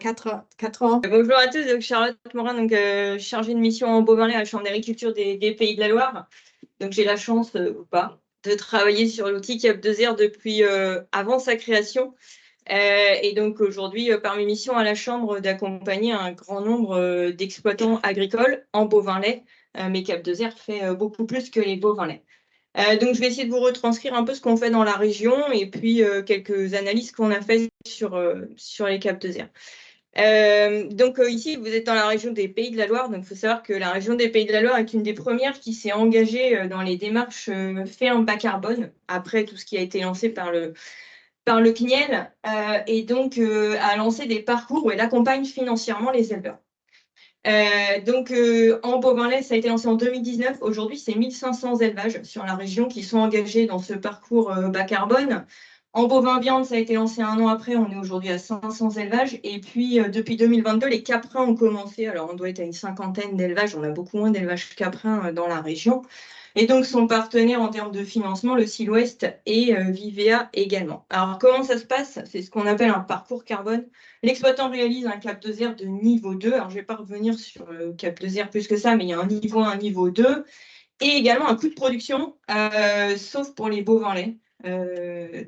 4 ans. Bonjour à tous, donc Charlotte Morin, donc, chargée de mission en bovin-lait à la Chambre d'agriculture des Pays de la Loire. Donc j'ai la chance, ou pas, de travailler sur l'outil Cap2R depuis avant sa création. Et donc aujourd'hui, par mes missions à la Chambre, d'accompagner un grand nombre d'exploitants agricoles en bovin-lait. Mais Cap2R fait beaucoup plus que les bovins-lait. Donc je vais essayer de vous retranscrire un peu ce qu'on fait dans la région et puis quelques analyses qu'on a faites sur les Cap2R. Donc ici, vous êtes dans la région des Pays de la Loire. Donc il faut savoir que la région des Pays de la Loire est une des premières qui s'est engagée dans les démarches ferme bas carbone, après tout ce qui a été lancé par le CNIEL, et donc a lancé des parcours où elle accompagne financièrement les éleveurs. En bovin-lait, ça a été lancé en 2019. Aujourd'hui, c'est 1500 élevages sur la région qui sont engagés dans ce parcours bas carbone. En bovin-viande, ça a été lancé un an après. On est aujourd'hui à 500 élevages. Et puis, depuis 2022, les caprins ont commencé. Alors, on doit être à une cinquantaine d'élevages. On a beaucoup moins d'élevages caprins dans la région. Et donc, son partenaire en termes de financement, le Sud-Ouest et Vivea également. Alors, comment ça se passe? C'est ce qu'on appelle un parcours carbone. L'exploitant réalise un Cap2R de niveau 2. Alors, je ne vais pas revenir sur le Cap2R plus que ça, mais il y a un niveau 1, un niveau 2. Et également un coût de production, sauf pour les bovins-lait. Le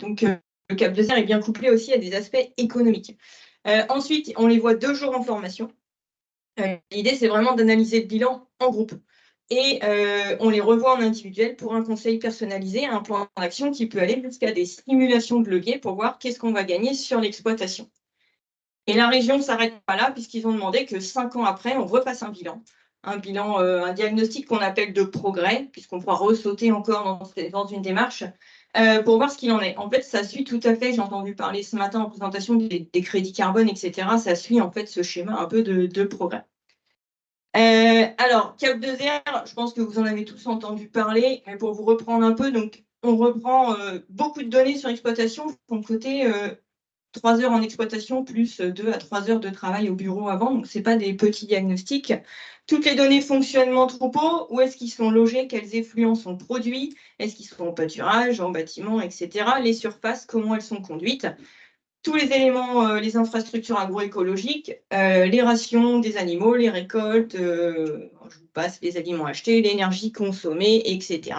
Cap2R est bien couplé aussi à des aspects économiques. Ensuite, on les voit 2 jours en formation. L'idée, c'est vraiment d'analyser le bilan en groupe. Et on les revoit en individuel pour un conseil personnalisé, un plan d'action qui peut aller jusqu'à des simulations de levier pour voir qu'est-ce qu'on va gagner sur l'exploitation. Et la région ne s'arrête pas là, puisqu'ils ont demandé que 5 ans après, on refasse un bilan, un diagnostic qu'on appelle de progrès, puisqu'on pourra ressauter encore dans une démarche, pour voir ce qu'il en est. En fait, ça suit tout à fait, j'ai entendu parler ce matin en présentation des crédits carbone, etc. Ça suit en fait ce schéma un peu de progrès. Alors, Cap2R, je pense que vous en avez tous entendu parler, mais pour vous reprendre un peu, donc on reprend beaucoup de données sur l'exploitation. Pour côté 3 heures en exploitation plus 2 à 3 heures de travail au bureau avant, donc ce n'est pas des petits diagnostics. Toutes les données fonctionnement troupeau, où est-ce qu'ils sont logés, quels effluents sont produits, est-ce qu'ils sont en pâturage, en bâtiment, etc. Les surfaces, comment elles sont conduites. Tous les éléments, les infrastructures agroécologiques, les rations des animaux, les récoltes, je vous passe les aliments achetés, l'énergie consommée, etc.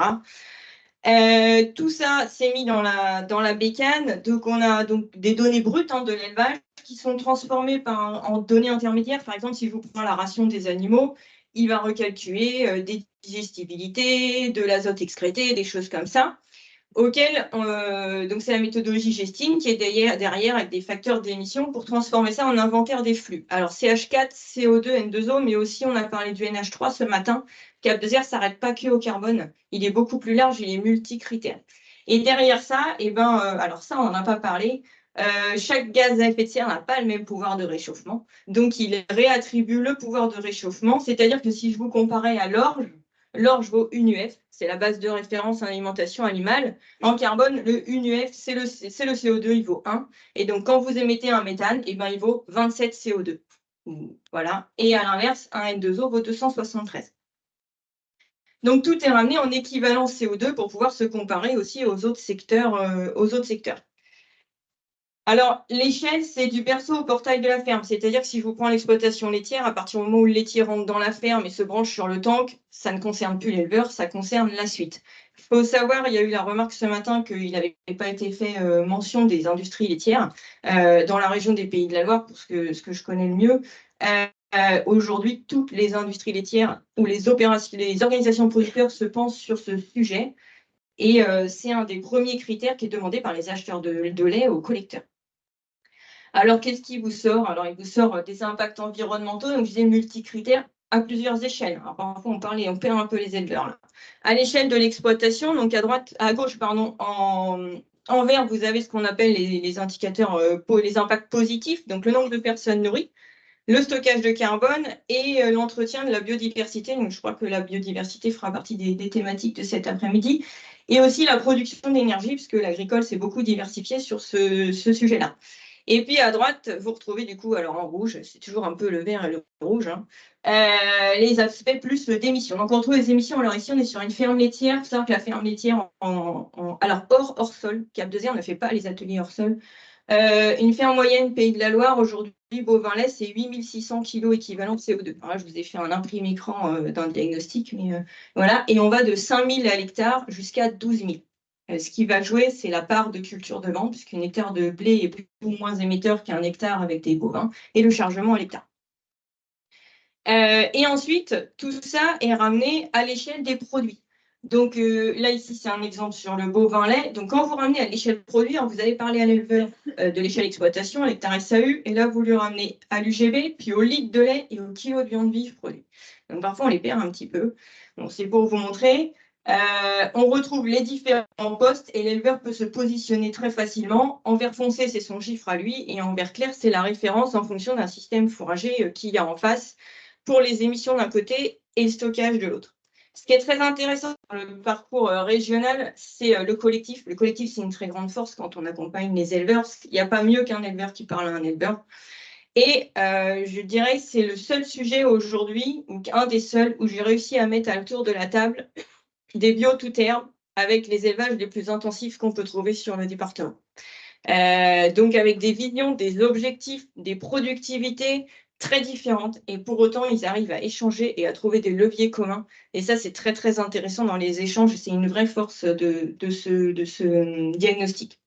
Tout ça s'est mis dans la bécane. Donc, on a donc des données brutes de l'élevage qui sont transformées en données intermédiaires. Par exemple, si je vous prends la ration des animaux, il va recalculer des digestibilités, de l'azote excrété, des choses comme ça. Donc c'est la méthodologie Gestine qui est derrière avec des facteurs d'émission pour transformer ça en inventaire des flux. Alors CH4, CO2, N2O, mais aussi on a parlé du NH3 ce matin. Cap2R ne s'arrête pas que au carbone, il est beaucoup plus large, il est multicritère. Et derrière ça, alors ça on n'en a pas parlé, chaque gaz à effet de serre n'a pas le même pouvoir de réchauffement, donc il réattribue le pouvoir de réchauffement, c'est-à-dire que si je vous comparais à l'orge, l'orge vaut UNUF, c'est la base de référence en alimentation animale. En carbone, le UNUF, c'est le CO2, il vaut 1. Et donc, quand vous émettez un méthane, il vaut 27 CO2. Voilà. Et à l'inverse, un N2O vaut 273. Donc, tout est ramené en équivalent CO2 pour pouvoir se comparer aussi aux autres secteurs. Alors, l'échelle, c'est du berceau au portail de la ferme. C'est-à-dire que si je vous prends l'exploitation laitière, à partir du moment où le laitier rentre dans la ferme et se branche sur le tank, ça ne concerne plus l'éleveur, ça concerne la suite. Il faut savoir, il y a eu la remarque ce matin qu'il n'avait pas été fait mention des industries laitières dans la région des Pays de la Loire, pour ce que je connais le mieux. Aujourd'hui, toutes les industries laitières ou les organisations de producteurs se pensent sur ce sujet. Et c'est un des premiers critères qui est demandé par les acheteurs de lait aux collecteurs. Alors, qu'est-ce qui vous sort? Alors, il vous sort des impacts environnementaux, donc je disais multicritères à plusieurs échelles. Alors, parfois, on perd un peu les éleveurs. Là. À l'échelle de l'exploitation, donc à gauche, en vert, vous avez ce qu'on appelle les indicateurs, les impacts positifs, donc le nombre de personnes nourries, le stockage de carbone et l'entretien de la biodiversité. Donc, je crois que la biodiversité fera partie des thématiques de cet après-midi. Et aussi la production d'énergie, puisque l'agricole s'est beaucoup diversifié sur ce sujet-là. Et puis à droite, vous retrouvez du coup, alors en rouge, c'est toujours un peu le vert et le rouge, les aspects plus d'émissions. Donc on retrouve les émissions. Alors ici, on est sur une ferme laitière. Il faut savoir que la ferme laitière, alors hors sol, Cap2R ne fait pas les ateliers hors sol. Une ferme moyenne Pays de la Loire aujourd'hui bovin-lait, c'est 8600 kg équivalent CO2. Alors là, je vous ai fait un imprimé écran d'un diagnostic, mais voilà. Et on va de 5000 à l'hectare jusqu'à 12 000. Ce qui va jouer, c'est la part de culture de vente, puisqu'un hectare de blé est plus ou moins émetteur qu'un hectare avec des bovins, et le chargement à l'hectare. Et ensuite, tout ça est ramené à l'échelle des produits. Donc là, ici, c'est un exemple sur le bovin lait. Donc quand vous ramenez à l'échelle produit, hein, vous avez parlé à l'éleveur de l'échelle exploitation, à l'hectare SAU, et là, vous le ramenez à l'UGB, puis au litre de lait et au kilo de viande vive produit. Donc parfois, on les perd un petit peu. Bon, c'est pour vous montrer. On retrouve les différents postes et l'éleveur peut se positionner très facilement. En vert foncé, c'est son chiffre à lui, et en vert clair, c'est la référence en fonction d'un système fourrager qu'il y a en face pour les émissions d'un côté et le stockage de l'autre. Ce qui est très intéressant dans le parcours régional, c'est le collectif. Le collectif, c'est une très grande force quand on accompagne les éleveurs. Il n'y a pas mieux qu'un éleveur qui parle à un éleveur. Et je dirais que c'est le seul sujet aujourd'hui, ou un des seuls, où j'ai réussi à mettre à autour de la table des bio tout herbe avec les élevages les plus intensifs qu'on peut trouver sur le département. Donc avec des visions, des objectifs, des productivités très différentes, et pour autant ils arrivent à échanger et à trouver des leviers communs, et ça c'est très très intéressant dans les échanges, c'est une vraie force de ce diagnostic.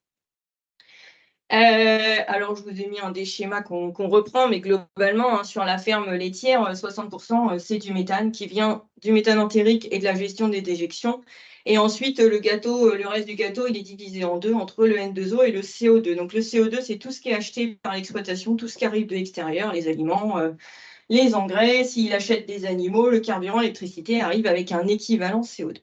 Alors je vous ai mis des schémas qu'on reprend, mais globalement hein, sur la ferme laitière, 60% c'est du méthane qui vient du méthane entérique et de la gestion des déjections. Et ensuite, le reste du gâteau, il est divisé en deux entre le N2O et le CO2. Donc, le CO2, c'est tout ce qui est acheté par l'exploitation, tout ce qui arrive de l'extérieur, les aliments, les engrais. S'il achète des animaux, le carburant, l'électricité arrive avec un équivalent CO2.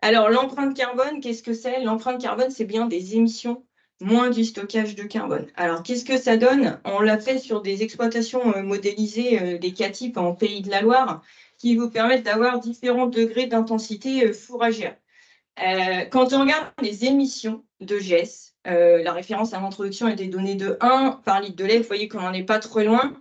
Alors, l'empreinte carbone, qu'est-ce que c'est? L'empreinte carbone, c'est bien des émissions moins du stockage de carbone. Alors, qu'est-ce que ça donne? On l'a fait sur des exploitations modélisées, des CATIP en Pays de la Loire, qui vous permettent d'avoir différents degrés d'intensité fourragère. Quand on regarde les émissions de GES, la référence à l'introduction était donnée de 1 par litre de lait, vous voyez qu'on n'en est pas trop loin,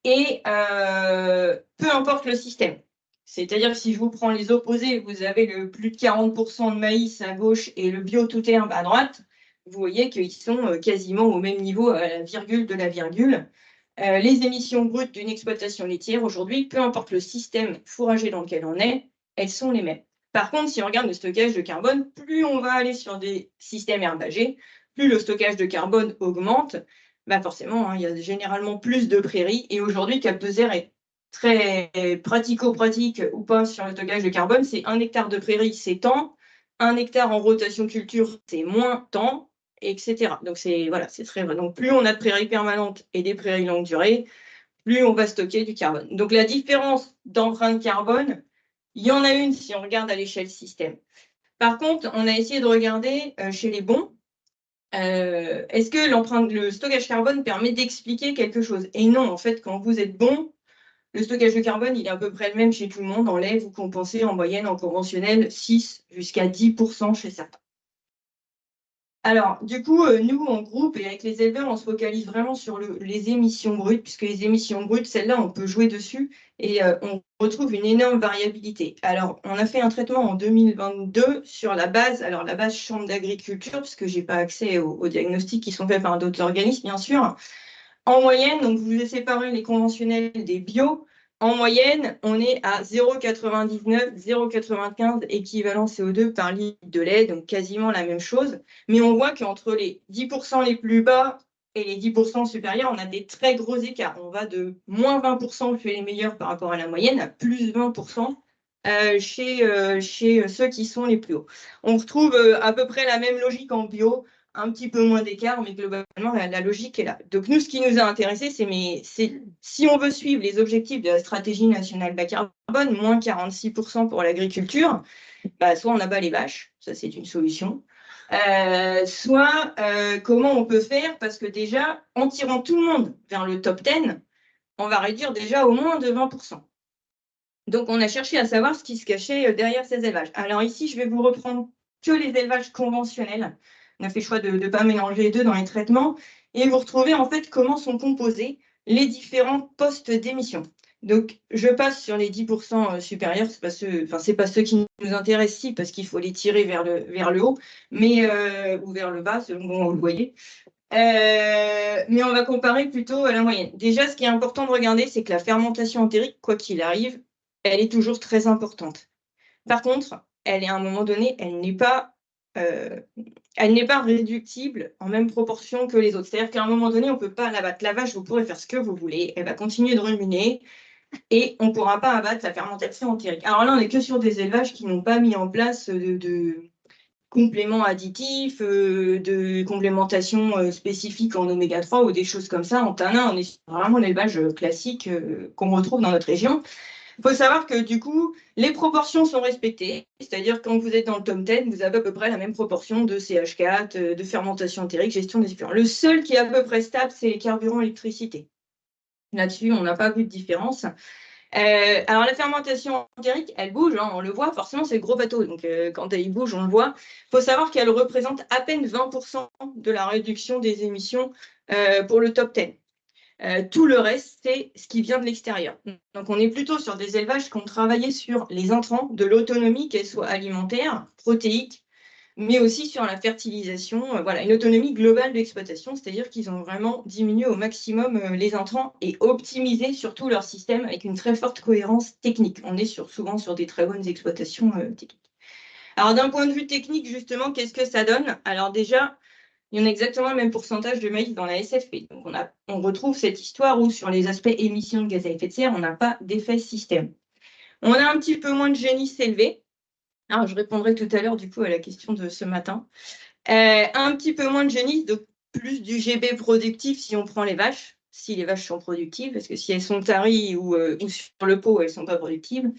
et peu importe le système. C'est-à-dire que si je vous prends les opposés, vous avez le plus de 40% de maïs à gauche et le bio tout herbe à droite, vous voyez qu'ils sont quasiment au même niveau à la virgule de la virgule. Les émissions brutes d'une exploitation laitière, aujourd'hui, peu importe le système fourrager dans lequel on est, elles sont les mêmes. Par contre, si on regarde le stockage de carbone, plus on va aller sur des systèmes herbagés, plus le stockage de carbone augmente. Bah forcément, hein, il y a généralement plus de prairies. Et aujourd'hui, Cap de Zère est très pratico-pratique ou pas sur le stockage de carbone. C'est 1 hectare de prairie, c'est tant. 1 hectare en rotation culture, c'est moins tant, etc. Donc, voilà, c'est très vrai. Donc, plus on a de prairies permanentes et des prairies longue durée, plus on va stocker du carbone. Donc, la différence d'empreinte carbone, il y en a une si on regarde à l'échelle système. Par contre, on a essayé de regarder chez les bons, est-ce que le stockage carbone permet d'expliquer quelque chose? Et non, en fait, quand vous êtes bon, le stockage de carbone, il est à peu près le même chez tout le monde. En lait, vous compensez en moyenne, en conventionnel, 6 jusqu'à 10% chez certains. Alors, du coup, nous, en groupe et avec les éleveurs, on se focalise vraiment sur les émissions brutes, puisque les émissions brutes, celles-là, on peut jouer dessus et on retrouve une énorme variabilité. Alors, on a fait un traitement en 2022 sur la base chambre d'agriculture, puisque je n'ai pas accès aux diagnostics qui sont faits par d'autres organismes, bien sûr. En moyenne, donc vous avez séparé les conventionnels des bio. En moyenne, on est à 0,99, 0,95 équivalent CO2 par litre de lait, donc quasiment la même chose. Mais on voit qu'entre les 10% les plus bas et les 10% supérieurs, on a des très gros écarts. On va de moins 20% chez les meilleurs par rapport à la moyenne à plus 20% chez ceux qui sont les plus hauts. On retrouve à peu près la même logique en bio, un petit peu moins d'écart, mais globalement, la logique est là. Donc, nous, ce qui nous a intéressé, c'est si on veut suivre les objectifs de la stratégie nationale bas carbone, moins 46% pour l'agriculture, bah, soit on abat les vaches, ça c'est une solution, soit comment on peut faire, parce que déjà, en tirant tout le monde vers le top 10, on va réduire déjà au moins de 20%. Donc, on a cherché à savoir ce qui se cachait derrière ces élevages. Alors ici, je vais vous reprendre que les élevages conventionnels. On a fait le choix de ne pas mélanger les deux dans les traitements. Et vous retrouvez en fait comment sont composés les différents postes d'émission. Donc, je passe sur les 10% supérieurs. C'est pas ceux qui nous intéressent ici, parce qu'il faut les tirer vers le haut, mais ou vers le bas, selon comment vous le voyez. Mais on va comparer plutôt à la moyenne. Déjà, ce qui est important de regarder, c'est que la fermentation entérique, quoi qu'il arrive, elle est toujours très importante. Par contre, elle est à un moment donné, elle n'est pas réductible en même proportion que les autres. C'est-à-dire qu'à un moment donné, on ne peut pas l'abattre. La vache, vous pourrez faire ce que vous voulez, elle va continuer de ruminer et on ne pourra pas abattre la fermentation entérique. Alors là, on n'est que sur des élevages qui n'ont pas mis en place de compléments additifs, de complémentation spécifique en oméga 3 ou des choses comme ça. En tanin, on est sur vraiment l'élevage classique qu'on retrouve dans notre région. Il faut savoir que du coup, les proportions sont respectées, c'est-à-dire quand vous êtes dans le top 10, vous avez à peu près la même proportion de CH4, de fermentation entérique, gestion des effluents. Le seul qui est à peu près stable, c'est les carburants électricité. Là-dessus, on n'a pas vu de différence. Alors la fermentation entérique, elle bouge, hein, on le voit, forcément c'est le gros bateau, donc quand elle bouge, on le voit. Il faut savoir qu'elle représente à peine 20% de la réduction des émissions pour le top 10. Tout le reste, c'est ce qui vient de l'extérieur. Donc, on est plutôt sur des élevages qui ont travaillé sur les intrants, de l'autonomie, qu'elle soit alimentaire, protéique, mais aussi sur la fertilisation. Voilà, une autonomie globale d'exploitation, c'est-à-dire qu'ils ont vraiment diminué au maximum les intrants et optimisé surtout leur système avec une très forte cohérence technique. On est souvent sur des très bonnes exploitations techniques. Alors, d'un point de vue technique, justement, qu'est-ce que ça donne? Alors déjà, il y en a exactement le même pourcentage de maïs dans la SFP. Donc, on retrouve cette histoire où, sur les aspects émissions de gaz à effet de serre, on n'a pas d'effet système. On a un petit peu moins de génisses élevés. Alors, je répondrai tout à l'heure, du coup, à la question de ce matin. Un petit peu moins de génisses, donc plus du GB productif si on prend les vaches, si les vaches sont productives, parce que si elles sont taries ou sur le pot, elles ne sont pas productives.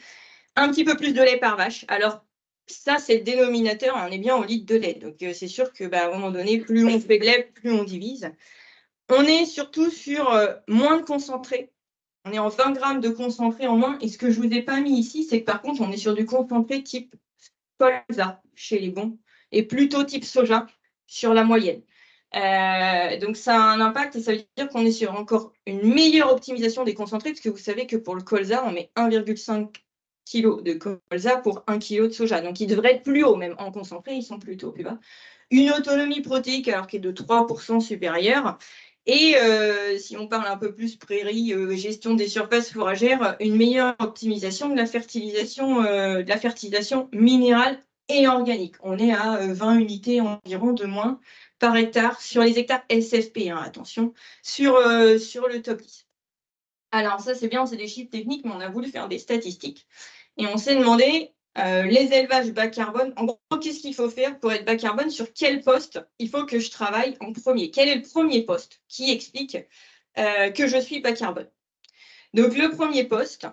Un petit peu plus de lait par vache. Alors, ça, c'est le dénominateur, on est bien en litre de lait. Donc, c'est sûr que, à un moment donné, plus on fait de lait, plus on divise. On est surtout sur moins de concentré. On est en 20 grammes de concentré en moins. Et ce que je ne vous ai pas mis ici, c'est que par contre, on est sur du concentré type colza chez les bons et plutôt type soja sur la moyenne. Donc, ça a un impact et ça veut dire qu'on est sur encore une meilleure optimisation des concentrés, parce que vous savez que pour le colza, on met 1,5 kg de colza pour 1 kg de soja. Donc, ils devraient être plus hauts, même en concentré, ils sont plutôt plus bas. Une autonomie protéique, alors qui est de 3% supérieure. Et si on parle un peu plus prairie, gestion des surfaces fourragères, une meilleure optimisation de la fertilisation minérale et organique. On est à 20 unités environ de moins par hectare sur les hectares SFP, hein, attention, sur le top 10. Alors ça, c'est bien, c'est des chiffres techniques, mais on a voulu faire des statistiques. Et on s'est demandé, les élevages bas carbone, en gros, qu'est-ce qu'il faut faire pour être bas carbone? Sur quel poste il faut que je travaille en premier? Quel est le premier poste qui explique que je suis bas carbone? Donc, le premier poste,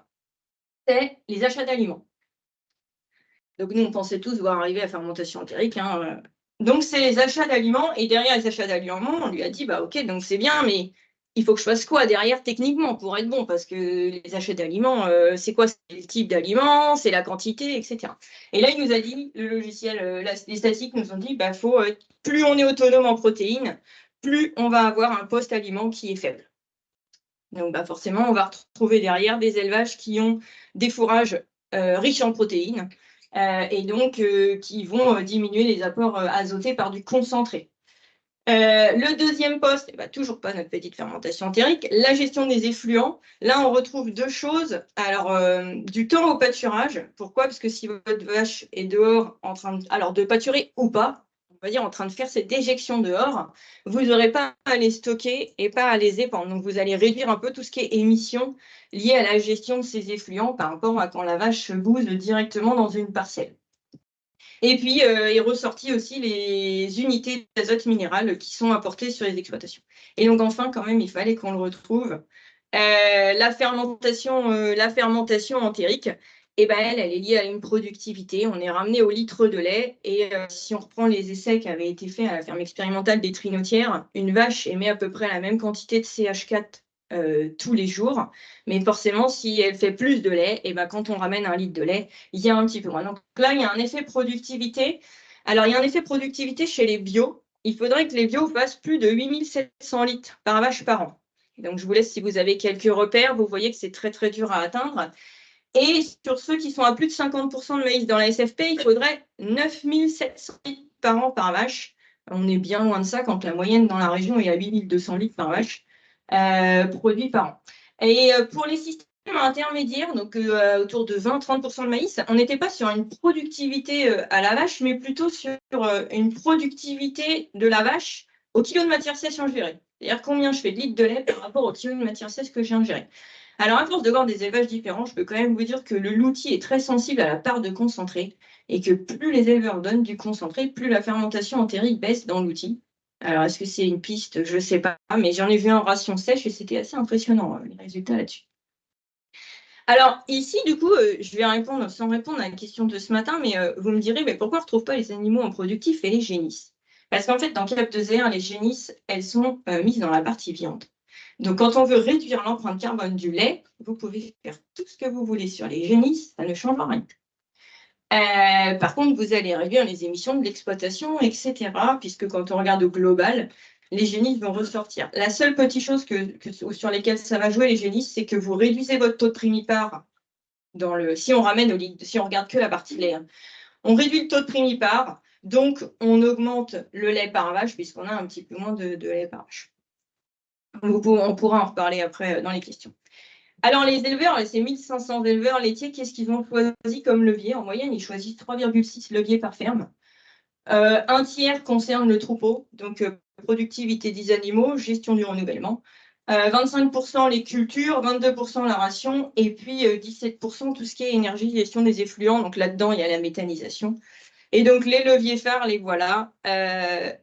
c'est les achats d'aliments. Donc, nous, on pensait tous voir arriver la fermentation entérique. Hein. Donc, c'est les achats d'aliments. Et derrière les achats d'aliments, on lui a dit, OK, donc c'est bien, mais il faut que je fasse quoi derrière techniquement pour être bon? Parce que les achats d'aliments, c'est quoi? C'est le type d'aliment, c'est la quantité, etc. Et là, il nous a dit, le logiciel, les statistiques nous ont dit, plus on est autonome en protéines, plus on va avoir un post-aliment qui est faible. Donc, forcément, on va retrouver derrière des élevages qui ont des fourrages riches en protéines et donc qui vont diminuer les apports azotés par du concentré. Le deuxième poste, toujours pas notre petite fermentation entérique, la gestion des effluents. Là, on retrouve deux choses. Alors, du temps au pâturage. Pourquoi? Parce que si votre vache est dehors en train de pâturer ou pas, on va dire en train de faire cette déjection dehors, vous n'aurez pas à les stocker et pas à les épandre. Donc, vous allez réduire un peu tout ce qui est émissions liées à la gestion de ces effluents par rapport à quand la vache bouse directement dans une parcelle. Et puis, est ressorti aussi les unités d'azote minéral qui sont apportées sur les exploitations. Et donc, enfin, quand même, il fallait qu'on le retrouve. La fermentation entérique, elle est liée à une productivité. On est ramené au litre de lait. Et si on reprend les essais qui avaient été faits à la ferme expérimentale des Trinotières, une vache émet à peu près la même quantité de CH4 tous les jours. Mais forcément, si elle fait plus de lait, quand on ramène un litre de lait, il y a un petit peu moins. Donc là, il y a un effet productivité. Alors, il y a un effet productivité chez les bio. Il faudrait que les bio fassent plus de 8700 litres par vache par an. Donc, je vous laisse, si vous avez quelques repères, vous voyez que c'est très, très dur à atteindre. Et sur ceux qui sont à plus de 50% de maïs dans la SFP, il faudrait 9700 litres par an par vache On est bien loin de ça quand la moyenne dans la région est à 8200 litres par vache produits par an. Et pour les systèmes intermédiaires, donc autour de 20-30% de maïs, on n'était pas sur une productivité à la vache, mais plutôt sur une productivité de la vache au kilo de matière sèche ingérée. C'est-à-dire combien je fais de litres de lait par rapport au kilo de matière sèche que j'ai ingéré. Alors, à force de voir des élevages différents, je peux quand même vous dire que l'outil est très sensible à la part de concentré et que plus les éleveurs donnent du concentré, plus la fermentation entérique baisse dans l'outil. Alors, est-ce que c'est une piste? Je ne sais pas, mais j'en ai vu en ration sèche et c'était assez impressionnant, les résultats là-dessus. Alors, ici, du coup, je vais répondre sans répondre à la question de ce matin, mais vous me direz, mais pourquoi on ne retrouve pas les animaux en productif et les génisses? Parce qu'en fait, dans CAP2R, les génisses, elles sont mises dans la partie viande. Donc, quand on veut réduire l'empreinte carbone du lait, vous pouvez faire tout ce que vous voulez sur les génisses, ça ne change rien. Par contre, vous allez réduire les émissions de l'exploitation, etc. Puisque quand on regarde au global, les génisses vont ressortir. La seule petite chose sur lesquelles ça va jouer, les génisses, c'est que vous réduisez votre taux de primipare si on regarde que la partie lait, hein. On réduit le taux de primipare, donc on augmente le lait par vache, puisqu'on a un petit peu moins de lait par vache. On pourra en reparler après dans les questions. Alors, les éleveurs, ces 1500 éleveurs laitiers, qu'est-ce qu'ils ont choisi comme levier? En moyenne, ils choisissent 3,6 leviers par ferme. Un tiers concerne le troupeau, donc productivité des animaux, gestion du renouvellement. 25% les cultures, 22% la ration, et puis 17% tout ce qui est énergie, gestion des effluents. Donc là-dedans, il y a la méthanisation. Et donc, les leviers phares, les voilà.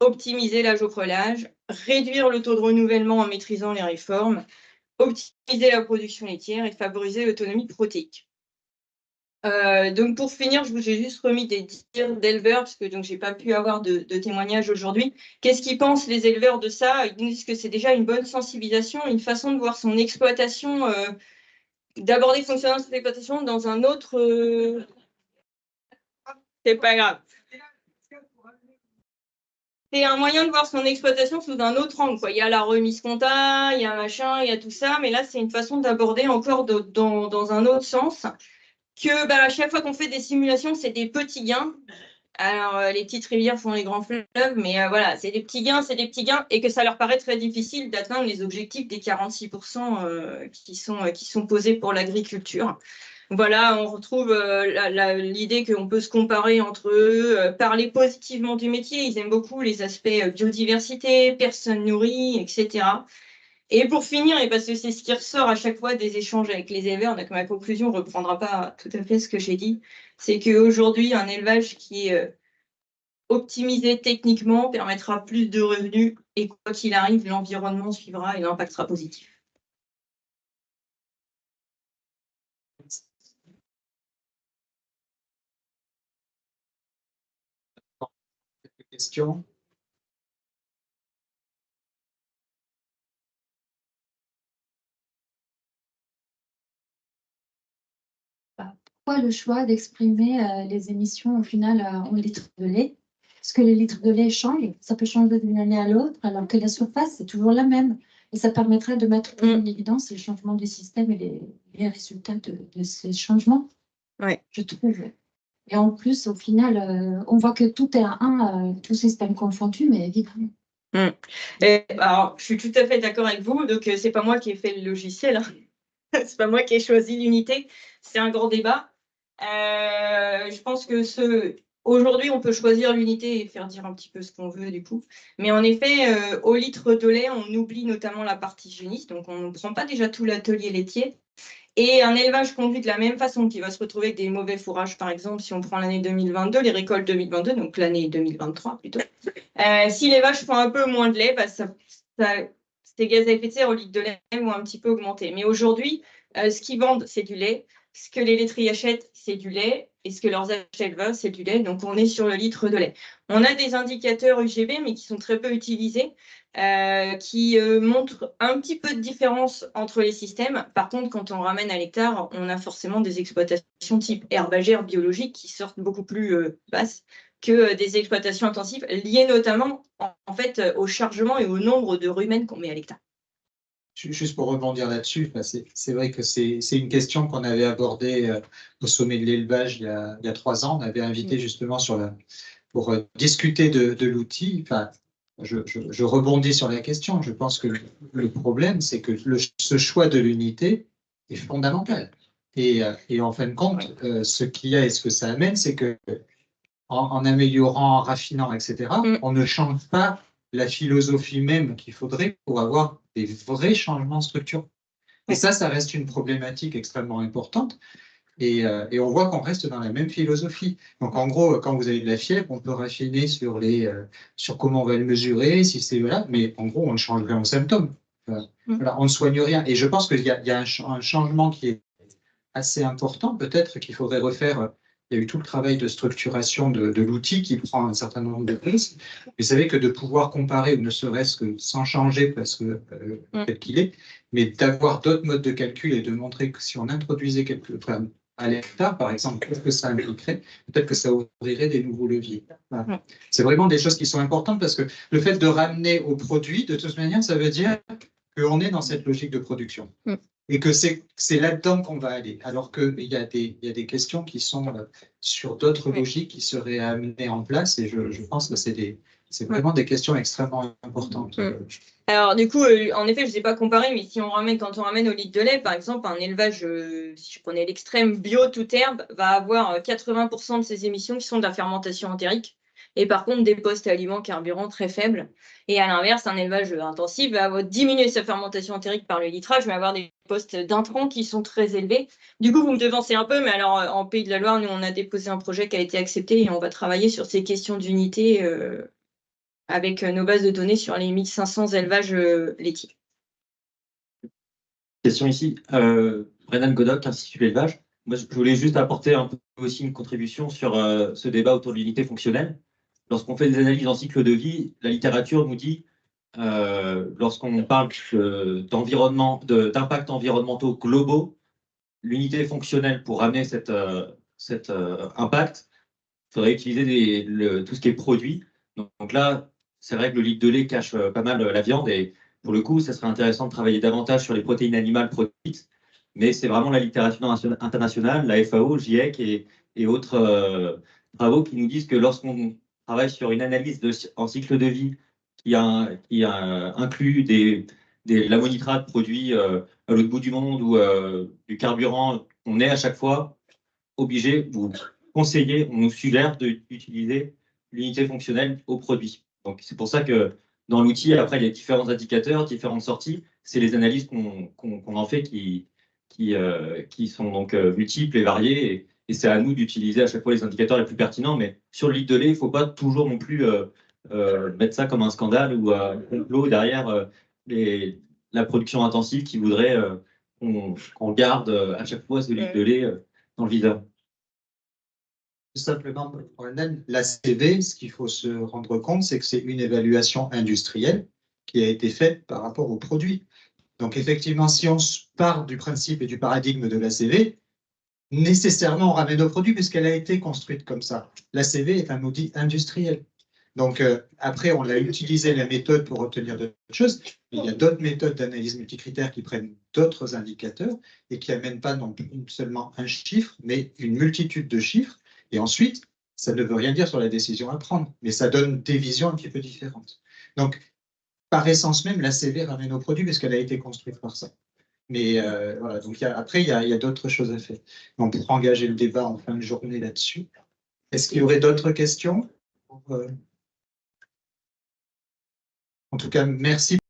Optimiser l'âge au prelage, réduire le taux de renouvellement en maîtrisant les réformes, optimiser la production laitière et favoriser l'autonomie protéique. Donc pour finir, j'ai juste remis des dires d'éleveurs, parce que je n'ai pas pu avoir de témoignages aujourd'hui. Qu'est-ce qu'ils pensent les éleveurs de ça? Ils nous disent que c'est déjà une bonne sensibilisation, une façon de voir son exploitation, d'aborder le fonctionnement de son exploitation dans un autre... C'est pas grave. C'est un moyen de voir son exploitation sous un autre angle, quoi. Il y a la remise compta, il y a machin, il y a tout ça, mais là, c'est une façon d'aborder encore dans un autre sens. Que à chaque fois qu'on fait des simulations, c'est des petits gains. Alors, les petites rivières font les grands fleuves, mais voilà, c'est des petits gains, et que ça leur paraît très difficile d'atteindre les objectifs des 46% qui sont posés pour l'agriculture. Voilà, on retrouve l'idée qu'on peut se comparer entre eux, parler positivement du métier. Ils aiment beaucoup les aspects biodiversité, personnes nourries, etc. Et pour finir, et parce que c'est ce qui ressort à chaque fois des échanges avec les éleveurs, donc ma conclusion ne reprendra pas tout à fait ce que j'ai dit, c'est qu'aujourd'hui, un élevage qui est optimisé techniquement permettra plus de revenus et quoi qu'il arrive, l'environnement suivra et l'impact sera positif. Quelques questions? Pourquoi le choix d'exprimer les émissions au final en litres de lait? Parce que les litres de lait changent, ça peut changer d'une année à l'autre, alors que la surface, c'est toujours la même. Et ça permettrait de mettre en évidence les changements du système et les résultats de ces changements, ouais. Je trouve. Et en plus, au final, on voit que tout est à 1, tout système confondu, mais évidemment. Alors, je suis tout à fait d'accord avec vous. Donc, c'est pas moi qui ai fait le logiciel, hein. C'est pas moi qui ai choisi l'unité. C'est un grand débat. Je pense que aujourd'hui, on peut choisir l'unité et faire dire un petit peu ce qu'on veut du coup. Mais en effet, au litre de lait, on oublie notamment la partie hygiéniste. Donc, on ne prend pas déjà tout l'atelier laitier. Et un élevage conduit de la même façon, qui va se retrouver avec des mauvais fourrages, par exemple, si on prend l'année 2022, les récoltes 2022, donc l'année 2023 plutôt. Si les vaches font un peu moins de lait, ces gaz à effet de serre au litre de lait vont un petit peu augmenter. Mais aujourd'hui, ce qu'ils vendent, c'est du lait. Ce que les laiteries achètent, c'est du lait. Et ce que leurs éleveurs, c'est du lait. Donc, on est sur le litre de lait. On a des indicateurs UGB, mais qui sont très peu utilisés, qui montrent un petit peu de différence entre les systèmes. Par contre, quand on ramène à l'hectare, on a forcément des exploitations type herbagère biologique qui sortent beaucoup plus basses que des exploitations intensives, liées notamment en fait au chargement et au nombre de rumens qu'on met à l'hectare. Juste pour rebondir là-dessus, c'est vrai que c'est une question qu'on avait abordée au sommet de l'élevage il y a 3 ans. On avait invité justement sur pour discuter de l'outil, enfin, je rebondis sur la question. Je pense que le problème, c'est que ce choix de l'unité est fondamental. Et en fin de compte, ce qu'il y a et ce que ça amène, c'est que en améliorant, en raffinant, etc., on ne change pas la philosophie même qu'il faudrait pour avoir des vrais changements structurels. Et ça reste une problématique extrêmement importante. Et on voit qu'on reste dans la même philosophie. Donc, en gros, quand vous avez de la fièvre, on peut raffiner sur comment on va le mesurer, si c'est voilà, mais en gros, on ne change rien aux symptômes. Voilà, on ne soigne rien. Et je pense qu'il y a un changement qui est assez important. Peut-être qu'il faudrait refaire. Il y a eu tout le travail de structuration de l'outil qui prend un certain nombre de prises. Vous savez que de pouvoir comparer, ne serait-ce que sans changer parce que tel qu'il est, mais d'avoir d'autres modes de calcul et de montrer que si on introduisait à l'hectare, par exemple, qu'est-ce que ça impliquerait? Peut-être que ça ouvrirait des nouveaux leviers. Voilà. C'est vraiment des choses qui sont importantes parce que le fait de ramener au produit, de toute manière, ça veut dire qu'on est dans cette logique de production. Et que c'est là-dedans qu'on va aller. Alors qu'il y a des questions qui sont sur d'autres logiques qui seraient amenées en place. Et je pense que c'est vraiment des questions extrêmement importantes. Alors, du coup, en effet, je ne sais pas comparer, mais si quand on ramène au litre de lait, par exemple, un élevage, si je prenais l'extrême bio toute herbe, va avoir 80% de ses émissions qui sont de la fermentation entérique. Et par contre, des postes aliments carburants très faibles. Et à l'inverse, un élevage intensif va diminuer sa fermentation entérique par le litrage, mais avoir des postes d'intrants qui sont très élevés. Du coup, vous me devancez un peu, mais alors en Pays de la Loire, nous, on a déposé un projet qui a été accepté et on va travailler sur ces questions d'unité avec nos bases de données sur les 1500 élevages laitiers. Question ici, Brennan Godoc, Institut de l'élevage. Moi, je voulais juste apporter un peu aussi une contribution sur ce débat autour de l'unité fonctionnelle. Lorsqu'on fait des analyses en cycle de vie, la littérature nous dit, lorsqu'on parle d'impacts environnementaux globaux, l'unité fonctionnelle pour ramener cet impact, il faudrait utiliser tout ce qui est produit. Donc là, c'est vrai que le litre de lait cache pas mal la viande et pour le coup, ça serait intéressant de travailler davantage sur les protéines animales produites, mais c'est vraiment la littérature internationale, la FAO, le GIEC et autres travaux qui nous disent que lorsqu'on travaille sur une analyse en cycle de vie qui inclut l'ammonitrate produit à l'autre bout du monde ou du carburant, on est à chaque fois obligé, vous conseiller, on nous suggère d'utiliser l'unité fonctionnelle au produit. Donc c'est pour ça que dans l'outil, après, il y a différents indicateurs, différentes sorties. C'est les analyses qu'on en fait qui sont donc multiples et variées. Et c'est à nous d'utiliser à chaque fois les indicateurs les plus pertinents. Mais sur le litre de lait, il ne faut pas toujours non plus mettre ça comme un scandale ou un complot derrière la production intensive qui voudrait qu'on garde à chaque fois ce litre de lait dans le viseur. Tout simplement, l'ACV, ce qu'il faut se rendre compte, c'est que c'est une évaluation industrielle qui a été faite par rapport au produit. Donc, effectivement, si on part du principe et du paradigme de l'ACV, nécessairement, on ramène au produit puisqu'elle a été construite comme ça. L'ACV est un outil industriel. Donc, après, on a utilisé la méthode pour obtenir d'autres choses. Il y a d'autres méthodes d'analyse multicritère qui prennent d'autres indicateurs et qui n'amènent pas non plus seulement un chiffre, mais une multitude de chiffres. Et ensuite, ça ne veut rien dire sur la décision à prendre, mais ça donne des visions un petit peu différentes. Donc, par essence même, l'ACV ramène au produit parce qu'elle a été construite par ça. Mais voilà, donc après, il y a d'autres choses à faire. On pourra engager le débat en fin de journée là-dessus. Est-ce qu'il y aurait d'autres questions? En tout cas, merci.